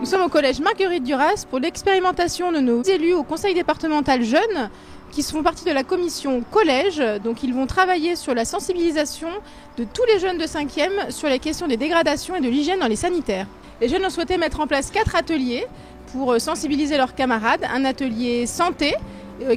sommes au collège Marguerite Duras pour l'expérimentation de nos élus au conseil départemental jeunes qui font partie de la commission collège. Donc ils vont travailler sur la sensibilisation de tous les jeunes de 5e sur les questions des dégradations et de l'hygiène dans les sanitaires. Les jeunes ont souhaité mettre en place 4 ateliers pour sensibiliser leurs camarades. Un atelier santé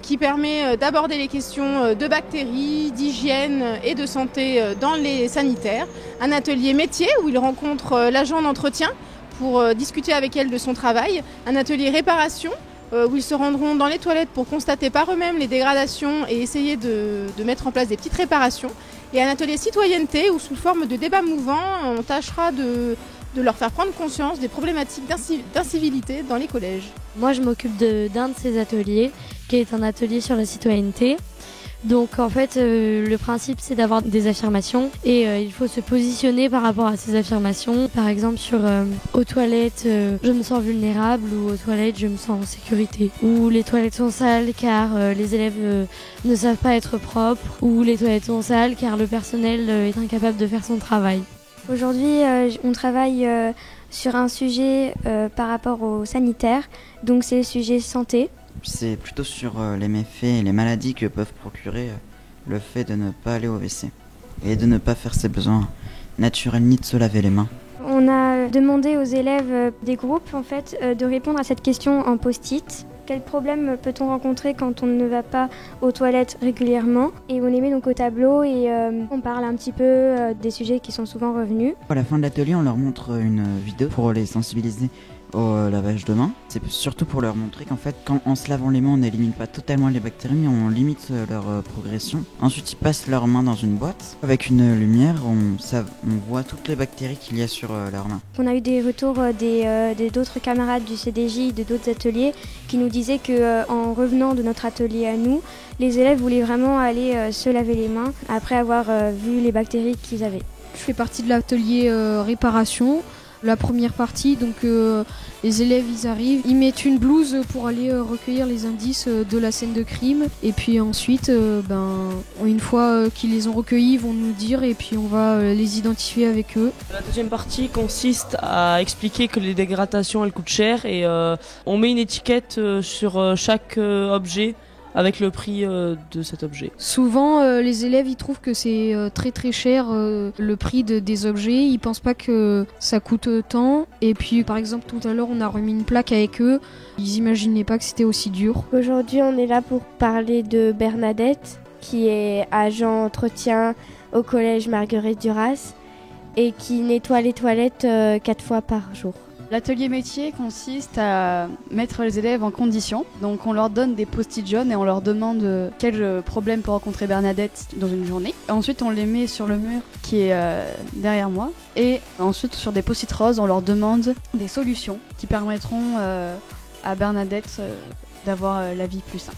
qui permet d'aborder les questions de bactéries, d'hygiène et de santé dans les sanitaires. Un atelier métier où ils rencontrent l'agent d'entretien pour discuter avec elle de son travail. Un atelier réparation où ils se rendront dans les toilettes pour constater par eux-mêmes les dégradations et essayer de mettre en place des petites réparations. Et un atelier citoyenneté où sous forme de débat mouvant, on tâchera de leur faire prendre conscience des problématiques d'incivilité dans les collèges. Moi, je m'occupe d'un de ces ateliers, qui est un atelier sur la citoyenneté. Donc en fait, le principe, c'est d'avoir des affirmations et il faut se positionner par rapport à ces affirmations. Par exemple, sur aux toilettes, je me sens vulnérable, ou aux toilettes, je me sens en sécurité. Ou les toilettes sont sales car les élèves ne savent pas être propres. Ou les toilettes sont sales car le personnel est incapable de faire son travail. Aujourd'hui, on travaille sur un sujet par rapport au sanitaire, donc c'est le sujet santé. C'est plutôt sur les méfaits et les maladies que peuvent procurer le fait de ne pas aller au WC et de ne pas faire ses besoins naturels ni de se laver les mains. On a demandé aux élèves des groupes en fait, de répondre à cette question en post-it. Quel problème peut-on rencontrer quand on ne va pas aux toilettes régulièrement? Et on les met donc au tableau et on parle un petit peu des sujets qui sont souvent revenus. À la fin de l'atelier, on leur montre une vidéo pour les sensibiliser au lavage de mains. C'est surtout pour leur montrer qu'en fait, quand en se lavant les mains, on n'élimine pas totalement les bactéries, mais on limite leur progression. Ensuite, ils passent leurs mains dans une boîte. Avec une lumière, on voit toutes les bactéries qu'il y a sur leurs mains. On a eu des retours d'autres camarades du CDJ, de d'autres ateliers, qui nous disaient qu'en revenant de notre atelier à nous, les élèves voulaient vraiment aller se laver les mains après avoir vu les bactéries qu'ils avaient. Je fais partie de l'atelier réparation. La première partie, donc les élèves ils arrivent, ils mettent une blouse pour aller recueillir les indices de la scène de crime et puis ensuite une fois qu'ils les ont recueillis ils vont nous dire et puis on va les identifier avec eux. La deuxième partie consiste à expliquer que les dégradations elles coûtent cher et on met une étiquette sur chaque objet avec le prix de cet objet. Souvent, les élèves ils trouvent que c'est très très cher le prix des objets. Ils pensent pas que ça coûte tant. Et puis, par exemple, tout à l'heure, on a remis une plaque avec eux. Ils imaginaient pas que c'était aussi dur. Aujourd'hui, on est là pour parler de Bernadette, qui est agent entretien au collège Marguerite Duras et qui nettoie les toilettes 4 fois par jour. L'atelier métier consiste à mettre les élèves en condition. Donc on leur donne des post-it jaunes et on leur demande quel problème peut rencontrer Bernadette dans une journée. Ensuite on les met sur le mur qui est derrière moi. Et ensuite sur des post-it roses on leur demande des solutions qui permettront à Bernadette d'avoir la vie plus simple.